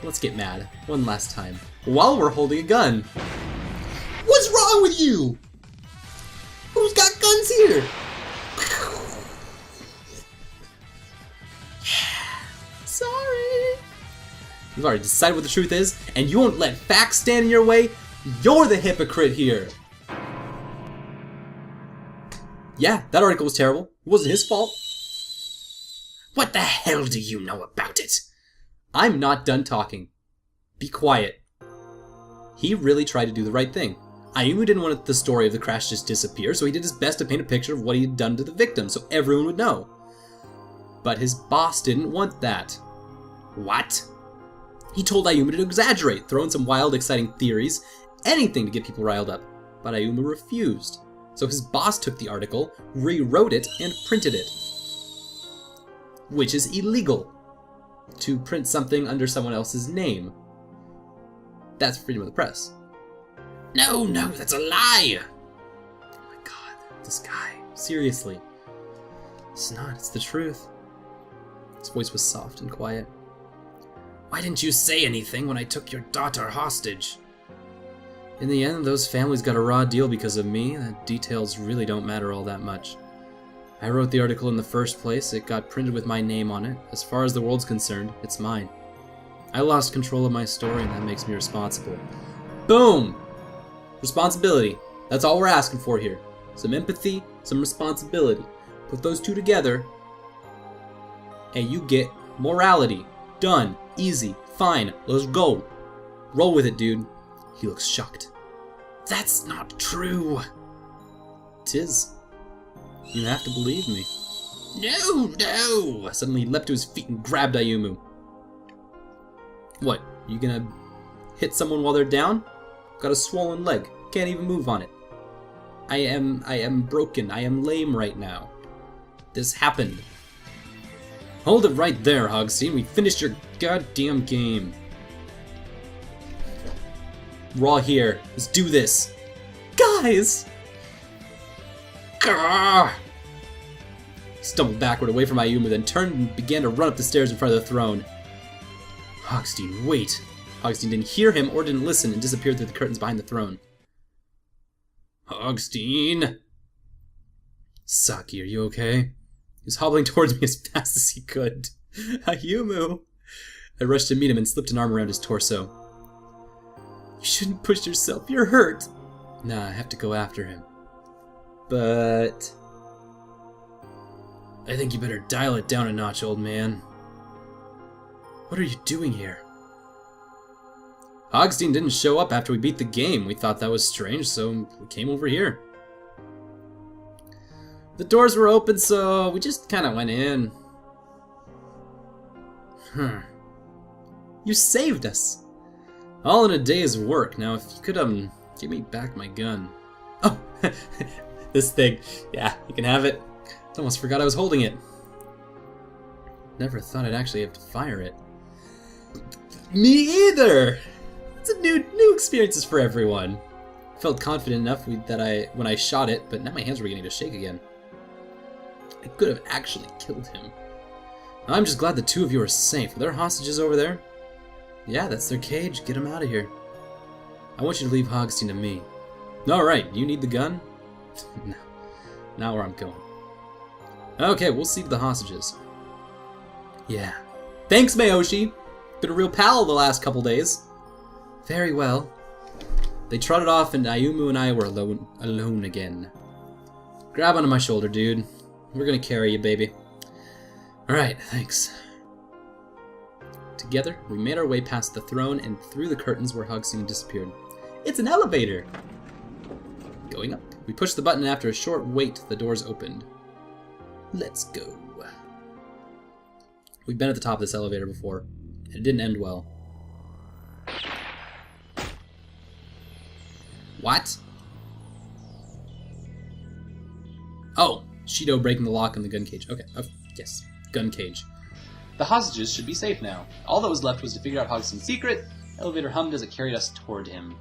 Let's get mad. One last time. While we're holding a gun. What's wrong with you? Who's got guns here? Sorry. You've already decided what the truth is, and you won't let facts stand in your way? You're the hypocrite here. Yeah, that article was terrible. It wasn't his fault. What the hell do you know about it? I'm not done talking. Be quiet. He really tried to do the right thing. Ayumu didn't want the story of the crash just disappear, so he did his best to paint a picture of what he had done to the victim so everyone would know. But his boss didn't want that. What? He told Ayumu to exaggerate, throw in some wild, exciting theories, anything to get people riled up. But Ayumu refused. So his boss took the article, rewrote it, and printed it. Which is illegal. To print something under someone else's name. That's freedom of the press. No, that's a lie! Oh my god, this guy. Seriously. It's not, it's the truth. His voice was soft and quiet. Why didn't you say anything when I took your daughter hostage? In the end, those families got a raw deal because of me. The details really don't matter all that much. I wrote the article in the first place. It got printed with my name on it. As far as the world's concerned, it's mine. I lost control of my story, and that makes me responsible. Boom! Responsibility. That's all we're asking for here. Some empathy, some responsibility. Put those two together, and you get morality. Done. Easy. Fine. Let's go. Roll with it, dude. He looks shocked. That's not true. It is. You have to believe me. No! Suddenly he leapt to his feet and grabbed Ayumu. What? You gonna hit someone while they're down? Got a swollen leg. Can't even move on it. I am broken. I am lame right now. This happened. Hold it right there, Hogstein. We finished your goddamn game. We're all here. Let's do this. Guys! Gah! He stumbled backward away from Ayumu, then turned and began to run up the stairs in front of the throne. Hogstein, wait. Hogstein didn't hear him or didn't listen and disappeared through the curtains behind the throne. Hogstein! Saki, are you okay? He was hobbling towards me as fast as he could. Ayumu! I rushed to meet him and slipped an arm around his torso. You shouldn't push yourself, you're hurt! Nah, I have to go after him. But... I think you better dial it down a notch, old man. What are you doing here? Hogstein didn't show up after we beat the game. We thought that was strange, so we came over here. The doors were open, so we just kind of went in. You saved us. All in a day's work. Now, if you could, give me back my gun. Oh, this thing. Yeah, you can have it. Almost forgot I was holding it. Never thought I'd actually have to fire it. Me either! It's a new experiences for everyone. I felt confident enough when I shot it, but now my hands were beginning to shake again. I could have actually killed him. I'm just glad the two of you are safe. Are there hostages over there? Yeah, that's their cage. Get them out of here. I want you to leave Hogstein to me. Alright, you need the gun? No. Now where I'm going. Okay, we'll see to the hostages. Yeah. Thanks, Mayoshi! Been a real pal the last couple days. Very well. They trotted off and Ayumu and I were alone again. Grab onto my shoulder, dude. We're gonna carry you, baby. Alright, thanks. Together, we made our way past the throne and through the curtains where Hogstein disappeared. It's an elevator! Going up. We pushed the button and after a short wait, the doors opened. Let's go. We've been at the top of this elevator before, and it didn't end well. What? Oh, Shido breaking the lock on the gun cage. Okay, yes, gun cage. The hostages should be safe now. All that was left was to figure out Hogstein's secret. The elevator hummed as it carried us toward him.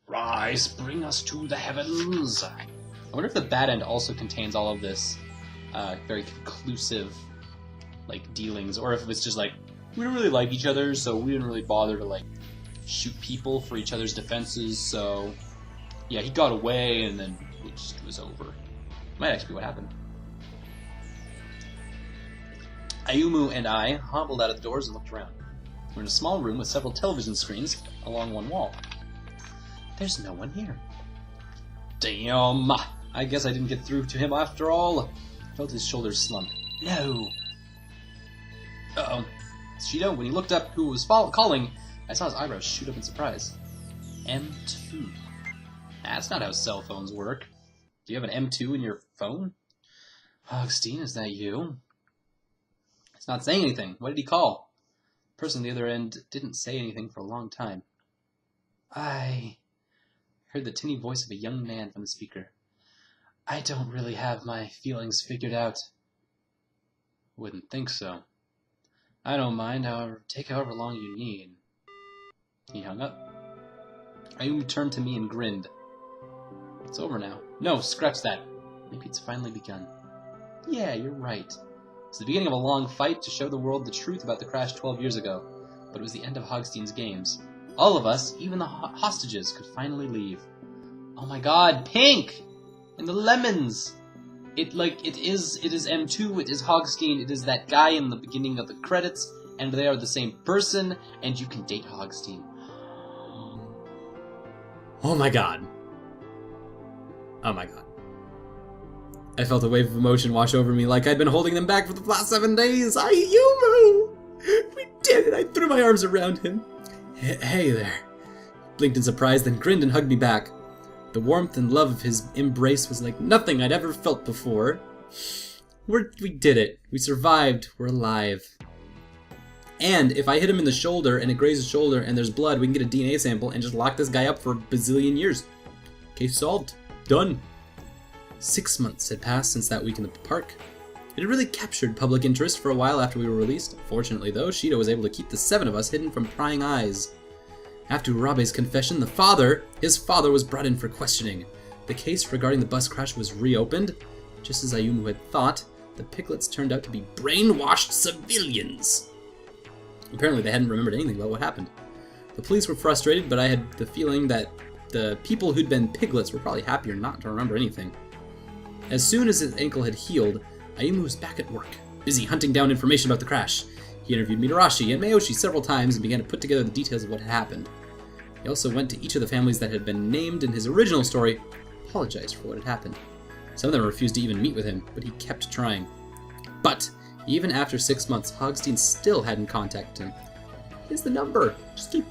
Rise, bring us to the heavens. I wonder if the bad end also contains all of this very conclusive, like, dealings, or if it's just like, we didn't really like each other, so we didn't really bother to, like, shoot people for each other's defenses, so... Yeah, he got away, and then it just was over. Might actually be what happened. Ayumu and I hobbled out of the doors and looked around. We're in a small room with several television screens along one wall. There's no one here. Damn! I guess I didn't get through to him after all. Felt his shoulders slump. No! Uh-oh. Shido, when he looked up who was calling, I saw his eyebrows shoot up in surprise. M2. That's not how cell phones work. Do you have an M2 in your phone? Augustine, is that you? It's not saying anything. What did he call? The person on the other end didn't say anything for a long time. I heard the tinny voice of a young man from the speaker. I don't really have my feelings figured out. Wouldn't think so. I don't mind, however, take however long you need. He hung up. Ayumi turned to me and grinned. It's over now. No, scratch that. Maybe it's finally begun. Yeah, you're right. It's the beginning of a long fight to show the world the truth about the crash 12 years ago. But it was the end of Hogstein's games. All of us, even the hostages, could finally leave. Oh my god, pink! And the lemons! It is M2, it is Hogstein, it is that guy in the beginning of the credits, and they are the same person, and you can date Hogstein. Oh my god. Oh my god. I felt a wave of emotion wash over me like I'd been holding them back for the last 7 days. Ayumu! We did it! I threw my arms around him. Hey there. He blinked in surprise, then grinned and hugged me back. The warmth and love of his embrace was like nothing I'd ever felt before. We did it. We survived. We're alive. And if I hit him in the shoulder and it grazes his shoulder and there's blood, we can get a DNA sample and just lock this guy up for a bazillion years. Case solved. Done. 6 months had passed since that weekend at the park. It had really captured public interest for a while after we were released. Fortunately, though, Shido was able to keep the 7 of us hidden from prying eyes. After Urabe's confession, his father was brought in for questioning. The case regarding the bus crash was reopened. Just as Ayumu had thought, the piglets turned out to be brainwashed civilians. Apparently they hadn't remembered anything about what happened. The police were frustrated, but I had the feeling that the people who'd been piglets were probably happier not to remember anything. As soon as his ankle had healed, Ayumu was back at work, busy hunting down information about the crash. He interviewed Mitarashi and Mayoshi several times and began to put together the details of what had happened. He also went to each of the families that had been named in his original story, apologized for what had happened. Some of them refused to even meet with him, but he kept trying. But even after 6 months, Hogstein still hadn't contacted him. Here's the number. Just keep...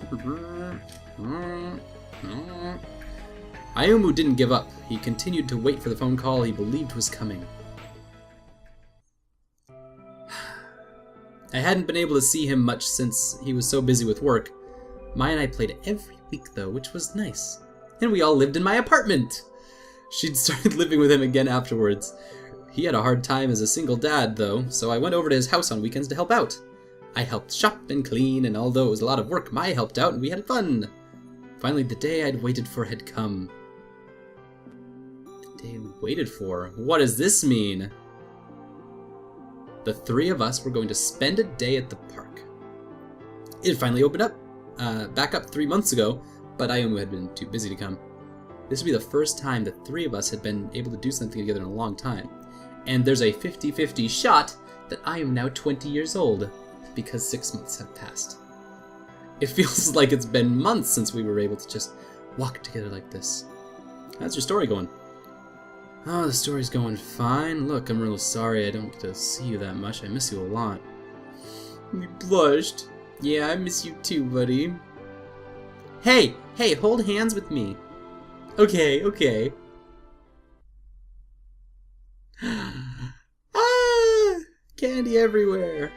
Ayumu didn't give up. He continued to wait for the phone call he believed was coming. I hadn't been able to see him much since he was so busy with work. Maya and I played every week though, which was nice. And we all lived in my apartment! She'd started living with him again afterwards. He had a hard time as a single dad though, so I went over to his house on weekends to help out. I helped shop and clean, and although it was a lot of work, Maya helped out and we had fun. Finally, the day I'd waited for had come. The day we waited for? What does this mean? The 3 of us were going to spend a day at the park. It had finally opened up, back up 3 months ago, but Ayumu had been too busy to come. This would be the first time the 3 of us had been able to do something together in a long time. And there's a 50-50 shot that I am now 20 years old, because 6 months have passed. It feels like it's been months since we were able to just walk together like this. How's your story going? Oh, the story's going fine. Look, I'm really sorry I don't get to see you that much. I miss you a lot. You blushed. Yeah, I miss you too, buddy. Hey, hold hands with me. Okay. Ah, candy everywhere.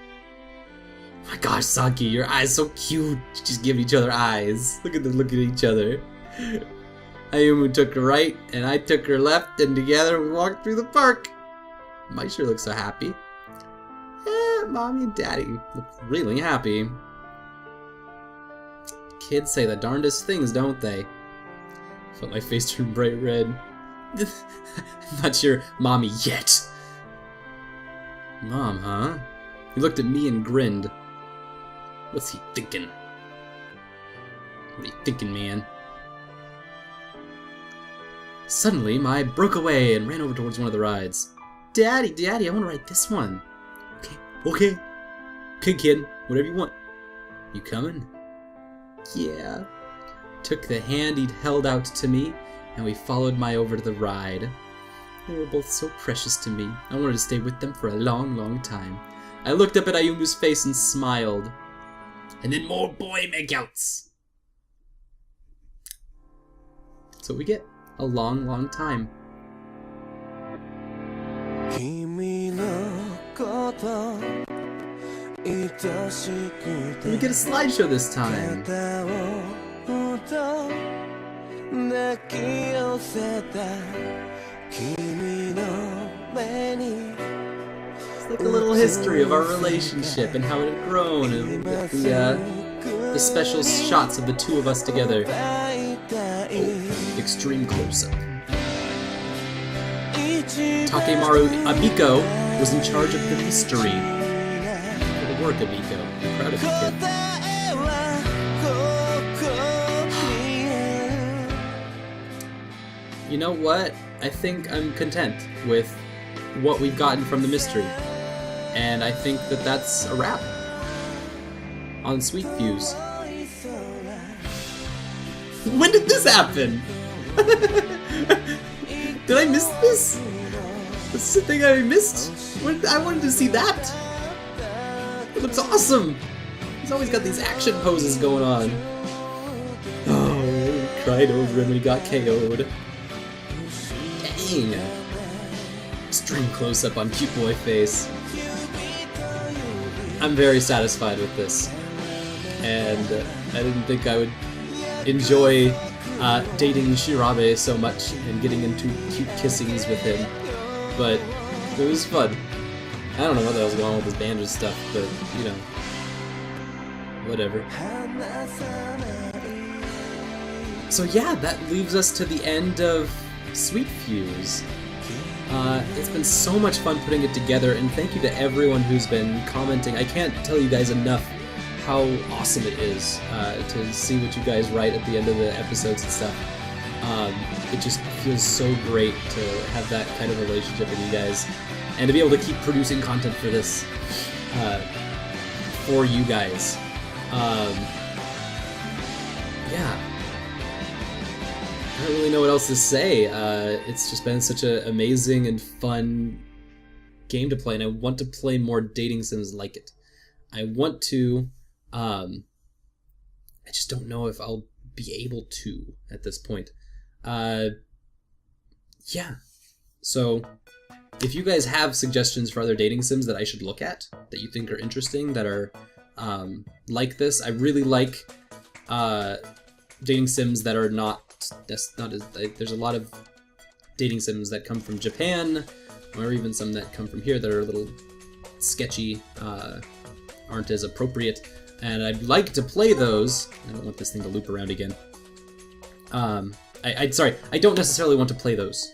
Oh my gosh, Saki, your eyes so cute. Just give each other eyes. Look at them looking at each other. Ayumu took her right, and I took her left, and together we walked through the park. Mai sure looks so happy. Mommy and Daddy look really happy. Kids say the darndest things, don't they? Felt my face turn bright red. I'm not your mommy yet. Mom, huh? He looked at me and grinned. What's he thinking? What are you thinking, man? Suddenly, Mai broke away and ran over towards one of the rides. Daddy, Daddy, I want to ride this one. Okay, kid, whatever you want. You coming? Yeah. Took the hand he'd held out to me, and we followed Mai over to the ride. They were both so precious to me. I wanted to stay with them for a long, long time. I looked up at Ayumu's face and smiled. And then more boy makeouts. That's what we get. A long, long time. We get a slideshow this time. It's like a little history of our relationship and how it had grown, and with the special shots of the two of us together. Oh, extreme close-up. Takemaru Abiko was in charge of the mystery. Good work, Abiko. I'm proud of you, kid. You know what? I think I'm content with what we've gotten from the mystery. And I think that that's a wrap on Sweet Fuse. When did this happen? Did I miss this? This is the thing I missed? I wanted to see that. It looks awesome. He's always got these action poses going on. Oh, we cried over and we got KO'd. Dang. Extreme close-up on cute boy face. I'm very satisfied with this. And I didn't think I would enjoy dating Shirabe so much and getting into cute kissings with him. But it was fun. I don't know what the hell's going on with this banjo stuff, but, you know, whatever. So yeah, that leaves us to the end of Sweet Fuse. It's been so much fun putting it together, and thank you to everyone who's been commenting. I can't tell you guys enough how awesome it is to see what you guys write at the end of the episodes and stuff. It just feels so great to have that kind of relationship with you guys, and to be able to keep producing content for this, for you guys. Yeah. I don't really know what else to say. It's just been such an amazing and fun game to play, and I want to play more dating sims like it. I want to, I just don't know if I'll be able to at this point. Yeah. So, if you guys have suggestions for other dating sims that I should look at, that you think are interesting, that are like this, I really like dating sims that are not as, there's a lot of dating sims that come from Japan, or even some that come from here that are a little sketchy, aren't as appropriate, and I'd like to play those. I don't want this thing to loop around again. Sorry, I don't necessarily want to play those.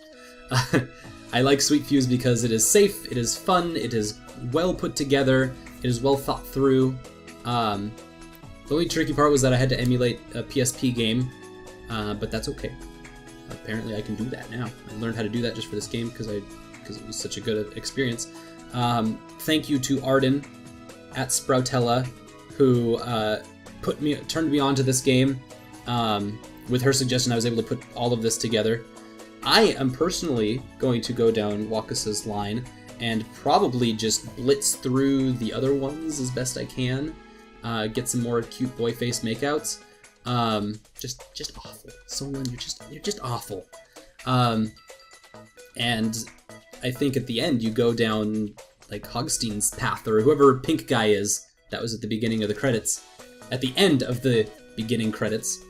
I like Sweet Fuse because it is safe, it is fun, it is well put together, it is well thought through. The only tricky part was that I had to emulate a PSP game, but that's okay. Apparently I can do that now. I learned how to do that just for this game because it was such a good experience. Thank you to Arden at Sproutella, who turned me on to this game. With her suggestion, I was able to put all of this together. I am personally going to go down Wakasa's line and probably just blitz through the other ones as best I can. Get some more cute boy face makeouts. Just awful. Solon, you're just awful. And I think at the end you go down like Hogstein's path, or whoever pink guy is that was at the beginning of the credits. At the end of the beginning credits.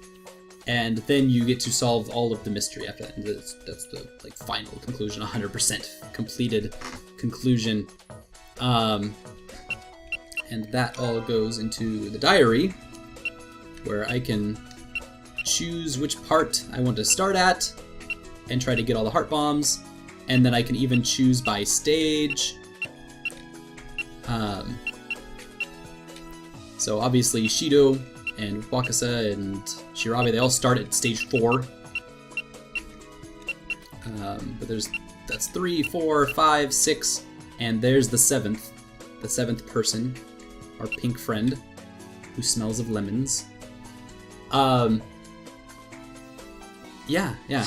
And then you get to solve all of the mystery after that. And that's the like final conclusion, 100% completed conclusion. And that all goes into the diary, where I can choose which part I want to start at and try to get all the heart bombs, and then I can even choose by stage. So obviously Shido and Wakasa and Shirabe, they all start at stage 4. But that's 3, 4, 5, 6, and there's the 7th person, our pink friend, who smells of lemons. Yeah. I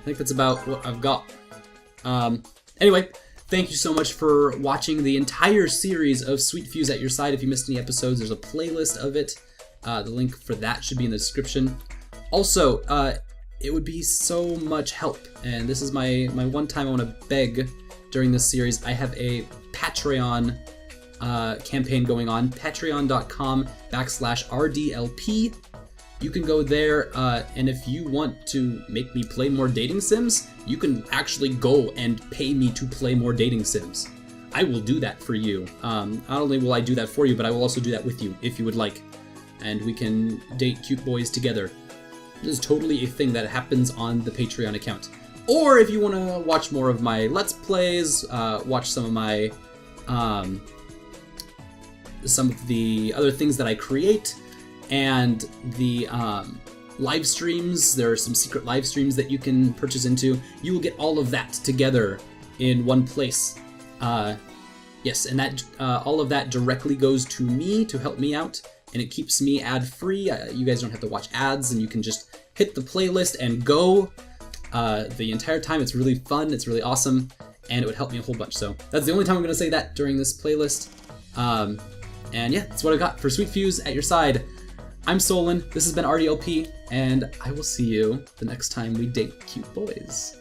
think that's about what I've got. Anyway, thank you so much for watching the entire series of Sweet Fuse at Your Side. If you missed any episodes, there's a playlist of it. The link for that should be in the description. Also, it would be so much help, and this is my one time I want to beg during this series. I have a Patreon campaign going on, patreon.com/RDLP. You can go there, and if you want to make me play more dating sims, you can actually go and pay me to play more dating sims. I will do that for you. Not only will I do that for you, but I will also do that with you, if you would like. And we can date cute boys together. This is totally a thing that happens on the Patreon account. Or if you want to watch more of my Let's Plays, watch some of my, some of the other things that I create, and the live streams. There are some secret live streams that you can purchase into. You will get all of that together in one place. Yes, and that all of that directly goes to me to help me out, and it keeps me ad-free. You guys don't have to watch ads, and you can just hit the playlist and go the entire time. It's really fun, it's really awesome, and it would help me a whole bunch. So that's the only time I'm going to say that during this playlist. And yeah, that's what I got for Sweet Fuse at Your Side. I'm Solon, this has been RDLP, and I will see you the next time we date cute boys.